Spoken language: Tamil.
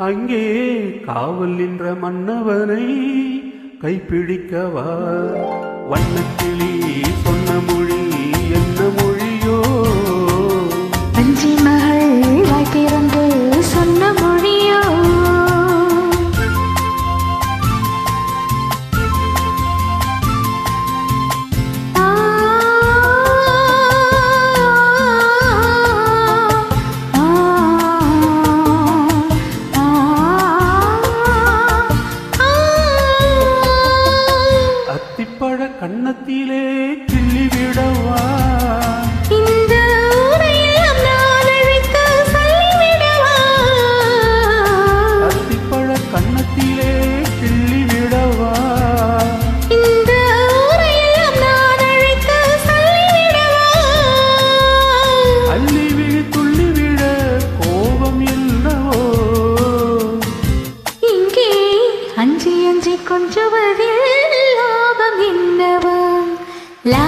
அங்கே காவல் நின்ற மன்னவனை கைப்பிடிக்கவா வண்ணக்கிளி சொன்ன மொழி என்ன மொழியோ அஞ்சி மகள் வாய் திறந்து சொன்ன மொழியோ அத்திப்பழ கன்னத்திலே கிள்ளி விடவா இந்த ஊரையெல்லாம் நான் அழைக்க சொல்லிவிடவா அத்திப்பழ கன்னத்திலே கிள்ளி விடவா இந்த ஊரையெல்லாம் நான் அழைக்க சொல்லிவிடவா அள்ளி விழி துள்ளி விட கோபம் என்னவோ இங்கே அஞ்சி அஞ்சி கொஞ்சுவதில் லாபம் என்னவோ லா